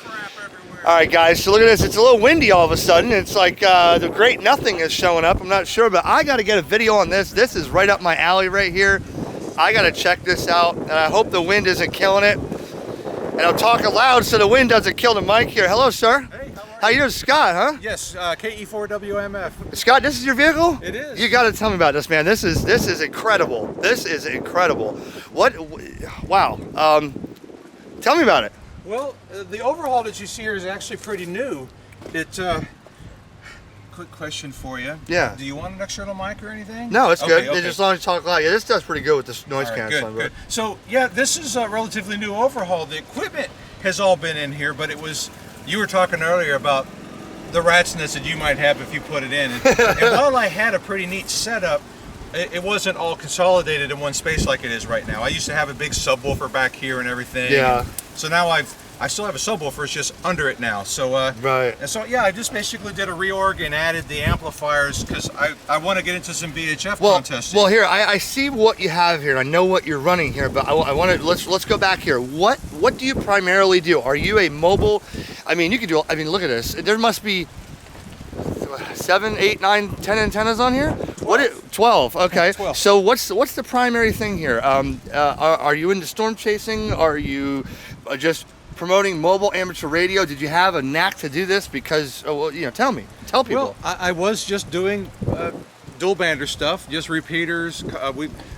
Crap everywhere. All right, guys, so look at this. It's a little windy all of a sudden. It's like the great nothing is showing up. I'm not sure, but I got to get a video on this. This is right up my alley right here. I got to check this out, and I hope the wind isn't killing it. And I'll talk aloud so the wind doesn't kill the mic here. Hello, sir. Hey, How you doing, Scott, huh? Yes, KE4WMF. Scott, this is your vehicle? It is. You got to tell me about this, man. This is incredible. This is incredible. What? Wow. Tell me about it. Well, the overhaul that you see here is actually pretty new. Quick question for you. Yeah. Do you want an external mic or anything? No, it's good. Okay. Just as long as you talk loud. Yeah, this does pretty good with this noise All right, canceling. good. So, yeah, this is a relatively new overhaul. The equipment has all been in here, but you were talking earlier about the rat's nest that you might have if you put it in. And while I had a pretty neat setup, it wasn't all consolidated in one space like it is right now. I used to have a big subwoofer back here and everything. Yeah. So now I still have a subwoofer, it's just under it now. So Right. And so yeah, I just basically did a reorg and added the amplifiers because I want to get into some VHF contesting. Well, here I see what you have here. I know what you're running here, but I want to let's go back here. What do you primarily do? Are you a mobile? I mean, you can do. I mean, look at this. There must be 7, 8, 9, 10 antennas on here. 12. Okay. 12. So what's the primary thing here? Are you into storm chasing? Are you just promoting mobile amateur radio? Did you have a knack to do this? Because tell people. Well, I was just doing dual bander stuff, just repeaters.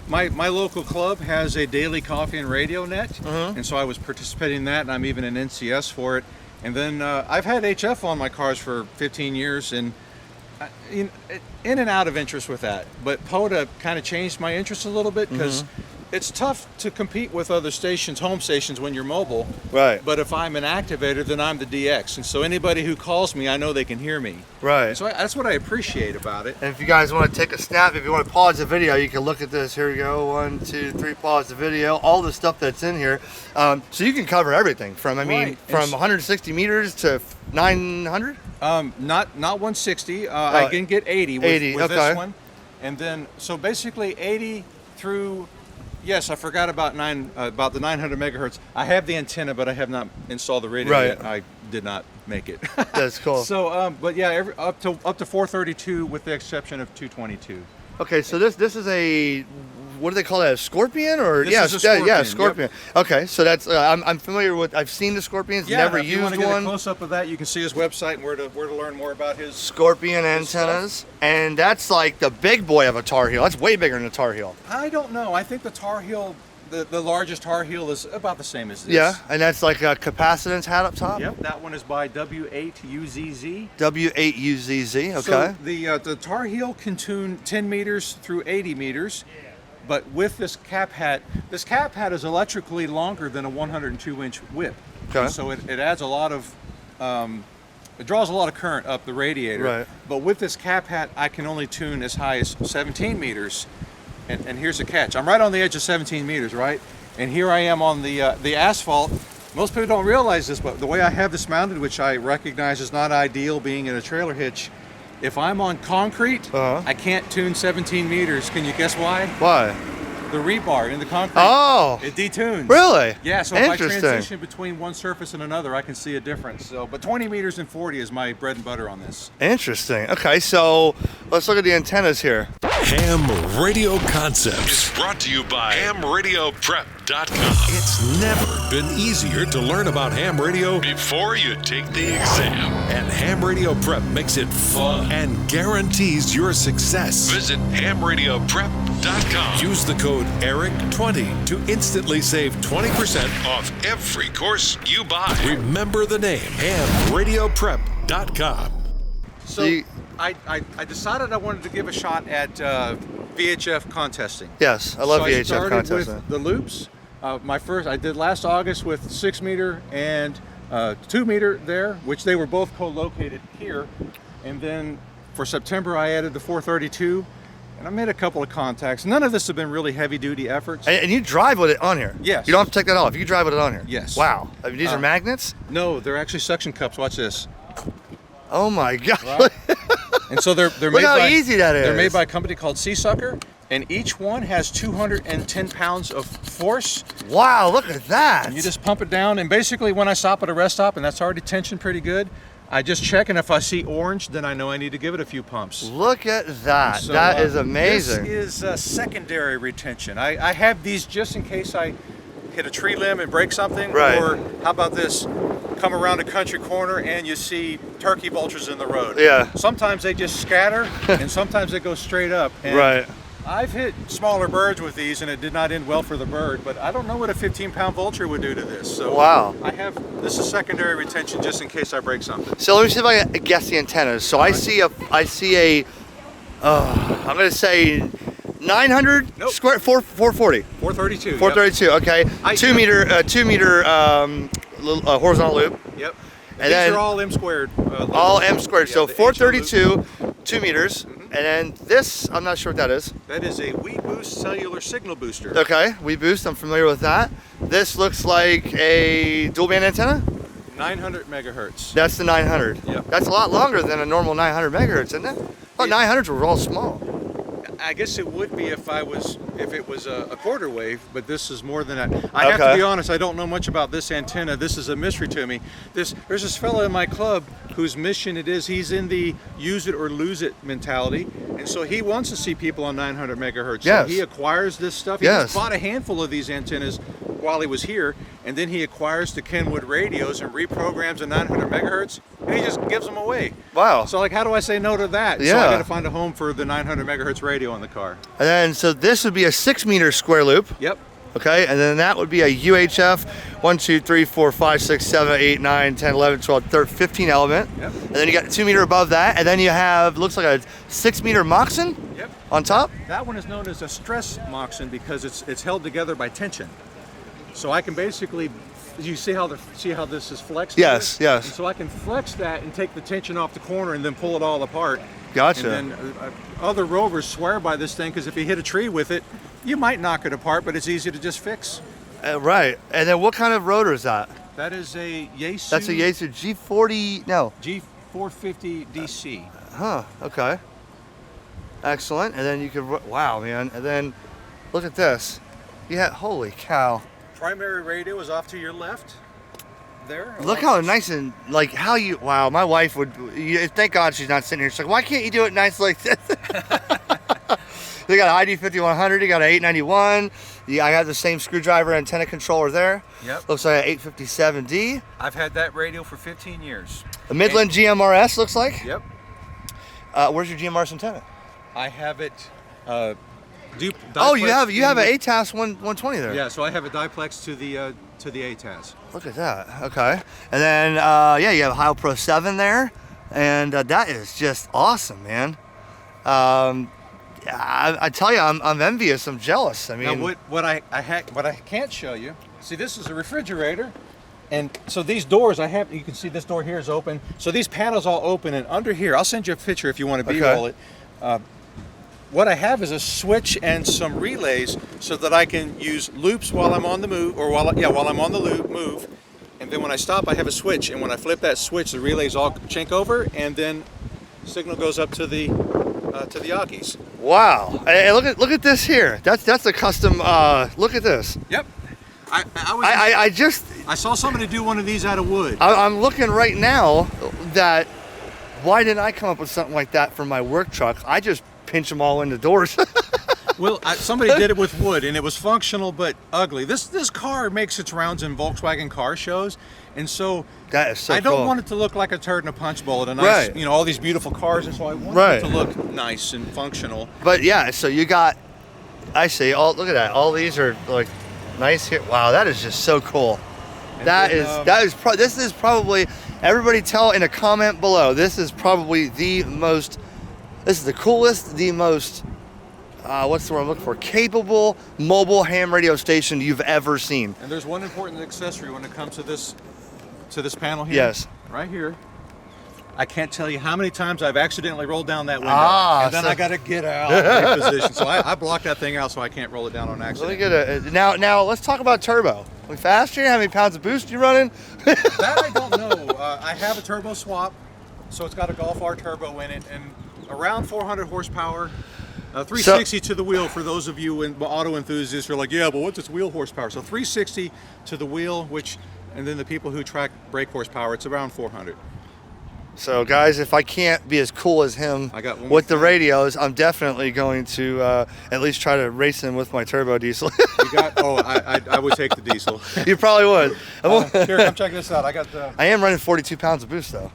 My local club has a daily coffee and radio net, and so I was participating in that, and I'm even an NCS for it. And then I've had HF on my cars for 15 years, and in and out of interest with that. But POTA kind of changed my interest a little bit because it's tough to compete with other stations, home stations, when you're mobile. Right. But if I'm an activator, then I'm the DX. And so anybody who calls me, I know they can hear me. Right. So that's what I appreciate about it. And if you guys want to take a snap, if you want to pause the video, you can look at this. Here we go. 1, 2, 3, pause the video. All the stuff that's in here. So you can cover everything from, from 160 meters to 900? Not 160. I can get 80 with, 80, with okay. this one. And then, so basically 80 through, yes, I forgot about the 900 megahertz. I have the antenna, but I have not installed the radio yet. I did not make it. That's cool. So, but yeah, up to 432 with the exception of 222. Okay, so this is a, what do they call that? A Scorpion or This is a Scorpion, yeah, Scorpion. yep. Okay, so that's I'm familiar with. I've seen the Scorpions. Yeah, never if you used want to get one. a close up of that, you can see his website and where to learn more about his Scorpion his antennas, and that's like the big boy of a Tar Heel. That's way bigger than a Tar Heel. I don't know. I think the Tar Heel, the largest Tar Heel is about the same as this. Yeah, and that's like a capacitance hat up top. Yep, that one is by W8UZZ. W8UZZ. Okay. So the Tar Heel can tune 10 meters through 80 meters, but with this cap hat is electrically longer than a 102-inch whip. Okay. So it adds a lot of, it draws a lot of current up the radiator. Right. But with this cap hat, I can only tune as high as 17 meters. And here's the catch. I'm right on the edge of 17 meters, right? And here I am on the asphalt. Most people don't realize this, but the way I have this mounted, which I recognize is not ideal being in a trailer hitch, if I'm on concrete, I can't tune 17 meters. Can you guess why? Why? The rebar in the concrete, it detunes. Really? Yeah, so if I Interesting. transition between one surface and another, I can see a difference. So, but 20 meters and 40 is my bread and butter on this. Interesting. Okay, so let's look at the antennas here. Ham Radio Concepts is brought to you by HamRadioPrep.com. It's never been easier to learn about ham radio before you take the exam. And Ham Radio Prep makes it fun and guarantees your success. Visit HamRadioPrep.com. Use the code ERIC20 to instantly save 20% off every course you buy. Remember the name, HamRadioPrep.com. So I decided I wanted to give a shot at VHF contesting. Yes, I love so VHF I started contesting. with the loops. My first I did last August with 6 meter and 2 meter there, which they were both co-located here. And then for September I added the 432, and I made a couple of contacts. None of this have been really heavy-duty efforts. And you drive with it on here? Yes. You don't have to take that off. You can drive with it on here? Yes. Wow. I mean, these are magnets? No, they're actually suction cups. Watch this. Oh my God. Right? And so they're Look made how by, easy that is. They're made by a company called Sea Sucker, and each one has 210 pounds of force. Wow, look at that. And you just pump it down, and basically when I stop at a rest stop and that's already tensioned pretty good, I just check, and if I see orange, then I know I need to give it a few pumps. Look at that. So, that is amazing. This is secondary retention. I have these just in case I hit a tree limb and break something. Right. Or how about this? Come around a country corner and you see turkey vultures in the road. Yeah. Sometimes they just scatter and sometimes they go straight up. And Right. I've hit smaller birds with these and it did not end well for the bird, but I don't know what a 15-pound vulture would do to this. So Wow. this is secondary retention just in case I break something. So let me see if I can guess the antennas. So I see a, I'm going to say 900 Nope. square, 440. 432. 432, okay. I- 2 meter horizontal loop. Yep. And These then are all M squared. All M squared. Yeah, So the 432, 2 meters. And then this, I'm not sure what that is. That is a We Boost cellular signal booster. Okay, we boost, I'm familiar with that. This looks like a dual band antenna. 900 megahertz. That's the 900. Yep. That's a lot longer than a normal 900 megahertz, isn't it? Oh, 900s were all small. I guess it would be if it was a quarter wave, but this is more than that. I have to Okay. be honest, I don't know much about this antenna. This is a mystery to me. There's this fellow in my club whose mission it is, he's in the use it or lose it mentality. And so he wants to see people on 900 megahertz. Yes. So he acquires this stuff. He Yes. just bought a handful of these antennas while he was here, and then he acquires the Kenwood radios and reprograms the 900 megahertz, and he just gives them away. Wow. So like, how do I say no to that? So Yeah. I got to find a home for the 900 megahertz radio in the car. And then, so this would be a 6 meter square loop. Yep. Okay, and then that would be a UHF 1, 2, 3, 4, 5, 6, 7, 8, 9, 10, 11, 12, 13, 15 element. Yep. And then you got 2 meter above that, and then you have, looks like a 6 meter Moxon Yep. on top. That one is known as a stress moxon because it's held together by tension. So I can basically, you see how this is flexed? Yes, here? yes. And so I can flex that and take the tension off the corner and then pull it all apart. Gotcha. And then other rovers swear by this thing because if you hit a tree with it, you might knock it apart, but it's easy to just fix. Right, and then what kind of rotor is that? That is a Yaesu. That's a Yaesu G40, no. G450 DC. Huh, okay. Excellent, and then you could, wow, man. And then, look at this. Yeah, holy cow. Primary radio is off to your left. There. Look how nice and like how you. Wow, my wife would. Thank God she's not sitting here. She's like, why can't you do it nice like this? They got an ID 5100. You got an 891. Yeah, I have the same screwdriver antenna controller there. Yep. Looks like an 857D. I've had that radio for 15 years. The Midland GMRS looks like. Yep. Where's your GMRS antenna? I have it. Oh, you have an ATAS 120 there. Yeah, so I have a diplex to the ATAS. Look at that. Okay. And then yeah, you have a Heil Pro 7 there, and that is just awesome, man. I tell you, I'm envious. I'm jealous. I mean, Now what I can't show you. See, this is a refrigerator, and so these doors you can see this door here is open. So these panels all open, and under here, I'll send you a picture if you want to B-roll it. What I have is a switch and some relays so that I can use loops while I'm on the move, or while I'm on the move. And then when I stop, I have a switch, and when I flip that switch, the relays all chink over, and then signal goes up to the Akis. wow! Hey, look at this here. That's a custom. Look at this. Yep. I saw somebody do one of these out of wood. I'm looking right now. That why didn't I come up with something like that for my work truck? I just pinch them all in the doors. Well, somebody did it with wood, and it was functional but ugly. This car makes its rounds in Volkswagen car shows, and so That is so I don't cool. want it to look like a turd in a punch bowl. A nice, Right. all these beautiful cars, and so I want Right. it to look nice and functional. But yeah, so you got. I see. Look at that. All these are like nice here. Wow, that is just so cool. And This is probably, everybody tell in a comment below, this is probably the most, this is the coolest, the most, what's the word I'm looking for, capable mobile ham radio station you've ever seen. And there's one important accessory when it comes to this panel here. Yes. Right here. I can't tell you how many times I've accidentally rolled down that window, and then so- I got to get out of position. So I blocked that thing out so I can't roll it down on Let accident. me get now let's talk about turbo. We fast here? How many pounds of boost you running? That I don't know. I have a turbo swap, so it's got a Golf R turbo in it, and around 400 horsepower. 360 to the wheel for those of you auto enthusiasts who are like, yeah, but what's its wheel horsepower? So 360 to the wheel, and then the people who track brake horsepower, it's around 400. So guys, if I can't be as cool as him with the radios, I'm definitely going to at least try to race him with my turbo diesel. I would take the diesel. You probably would. Here, come check this out. I am running 42 pounds of boost though.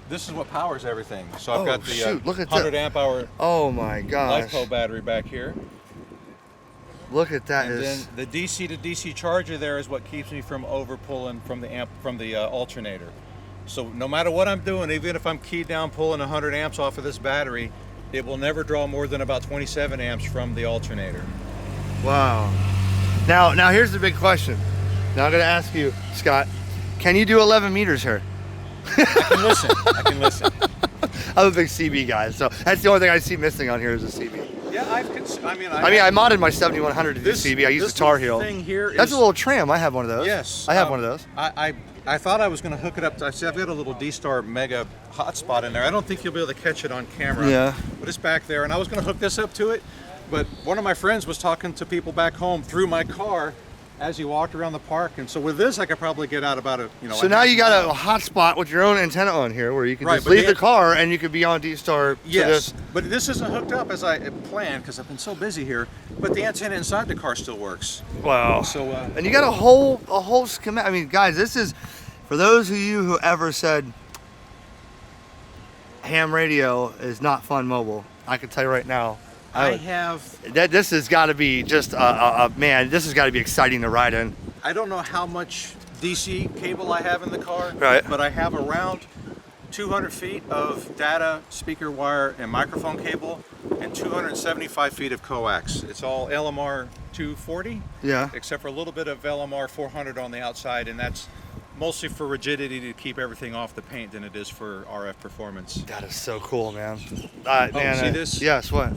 This is what powers everything. So I've got the look at 100 amp hour oh my gosh. LiPo battery back here. Look at that. And then the DC to DC charger there is what keeps me from over pulling from the alternator. So no matter what I'm doing, even if I'm keyed down pulling 100 amps off of this battery, it will never draw more than about 27 amps from the alternator. Wow. Now here's the big question. Now I'm going to ask you, Scott, can you do 11 meters here? I can listen. I'm a big CB guy, so that's the only thing I see missing on here is a CB. Yeah, I modded my 7100 to do CB. I used a Tar Heel. That's a little tram. I have one of those. Yes. I have one of those. I thought I was going to hook it up. I've got a little D-Star Mega hotspot in there. I don't think you'll be able to catch it on camera. Yeah. But it's back there, and I was going to hook this up to it. But one of my friends was talking to people back home through my car as he walked around the park, and so with this I could probably get out about So now you got a hotspot with your own antenna on here, where you can just leave the car and you could be on D-Star. Yes, but this isn't hooked up as I planned because I've been so busy here. But the antenna inside the car still works. Wow. So and you got a whole schematic. I mean, guys, this is for those of you who ever said ham radio is not fun mobile. I can tell you right now. This has got to be just man. This has got to be exciting to ride in. I don't know how much DC cable I have in the car, right? But I have around 200 feet of data, speaker wire, and microphone cable, and 275 feet of coax. It's all LMR 240, yeah, except for a little bit of LMR 400 on the outside, and that's mostly for rigidity to keep everything off the paint than it is for RF performance. That is so cool, man. See this? Yes, what?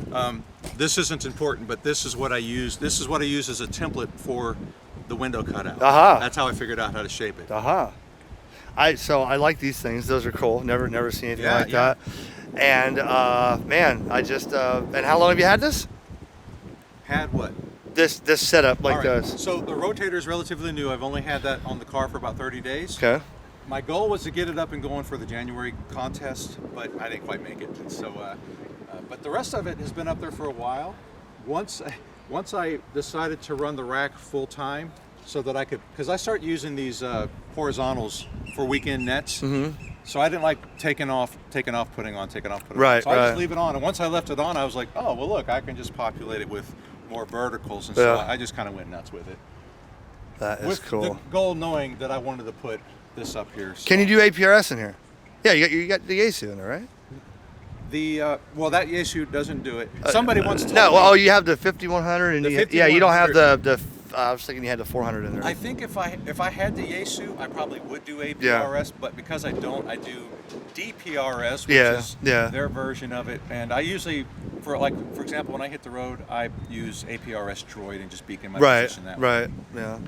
This isn't important, but this is what I use. This is what I use as a template for the window cutout. That's how I figured out how to shape it. So I like these things. Those are cool. Never seen anything like that. And man, I just and how long have you had this? Had what? This setup like this. So the rotator is relatively new. I've only had that on the car for about 30 days. Okay. My goal was to get it up and going for the January contest, but I didn't quite make it. And so, but the rest of it has been up there for a while. Once I decided to run the rack full time, so that I could, because I start using these horizontals for weekend nets. Mm-hmm. So I didn't like taking off, putting on, putting on. So I just leave it on. And once I left it on, I was like, oh well, look, I can just populate it with more verticals, and so I just kind of went nuts with it. That is with cool. The goal knowing that I wanted to put this up here. So. Can you do APRS in here? Yeah, you got the Yaesu in there, right? Well, that Yaesu doesn't do it. Somebody wants to. No, you have the 5100, and you don't have the. I was thinking you had the 400 in there. I think if I had the Yaesu, I probably would do APRS, but because I don't, I do DPRS, which is their version of it. And I usually, for example, when I hit the road, I use APRS Droid and just beacon my position that way. Right. Yeah.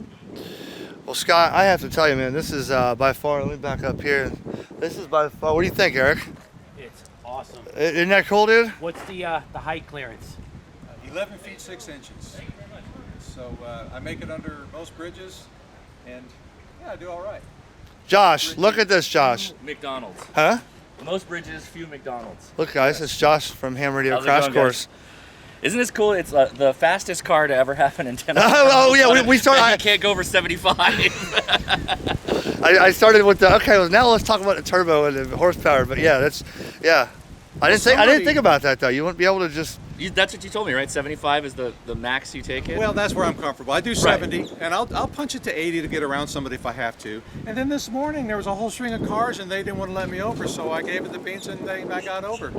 Well, Scott, I have to tell you, man, this is by far. Let me back up here. This is by far. What do you think, Eric? It's awesome. Isn't that cool, dude? What's the height clearance? 11 feet 6 inches. So I make it under most bridges, and I do all right. Josh, look at this, Josh. McDonald's. Huh? Most bridges, few McDonald's. Look, guys, it's Josh from Ham Radio Crash Course. Guys? Isn't this cool? It's the fastest car to ever have an antenna. Oh yeah, we started. I can't go over 75. I started with the well, now let's talk about the turbo and the horsepower. But I didn't think about that though. You wouldn't be able to just. That's what you told me, right? 75 is the max you take it? Well, that's where I'm comfortable. I do 70, and I'll punch it to 80 to get around somebody if I have to. And then this morning, there was a whole string of cars, and they didn't want to let me over, so I gave it the beans, and I got over.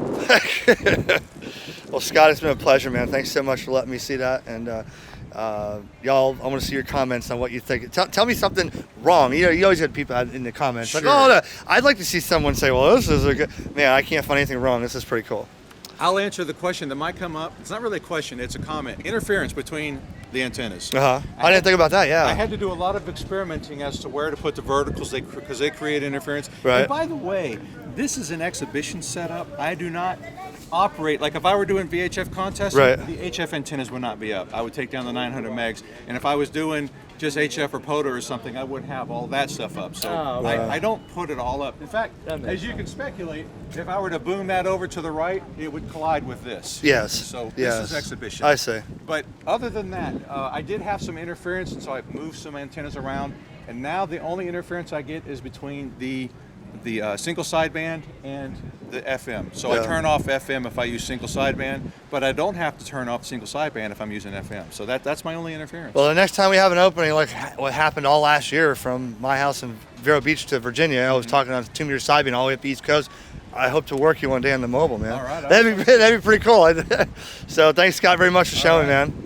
Well, Scott, it's been a pleasure, man. Thanks so much for letting me see that. And y'all, I want to see your comments on what you think. Tell me something wrong. You always had people in the comments. Sure. Like, I'd like to see someone say, well, this is a good... Man, I can't find anything wrong. This is pretty cool. I'll answer the question that might come up. It's not really a question, it's a comment. Interference between the antennas. I didn't think about that, I had to do a lot of experimenting as to where to put the verticals because they create interference. Right. And by the way, this is an exhibition setup. I do not operate, like if I were doing VHF contests, Right. the HF antennas would not be up. I would take down the 900 megs. And if I was doing just HF or POTA or something, I wouldn't have all that stuff up. So I don't put it all up. In fact, as you can speculate, if I were to boom that over to the right, it would collide with this. Yes. So yes. this is exhibition. I see. But other than that, I did have some interference, and so I moved some antennas around. And now the only interference I get is between the single sideband and the FM. So I turn off FM if I use single sideband, but I don't have to turn off single sideband if I'm using FM. So that's my only interference. Well, the next time we have an opening, like what happened all last year from my house in Vero Beach to Virginia, I was talking on 2 meter sideband all the way up the East Coast. I hope to work you one day on the mobile, man. All right. That'd be pretty cool. So thanks, Scott, very much for showing, man.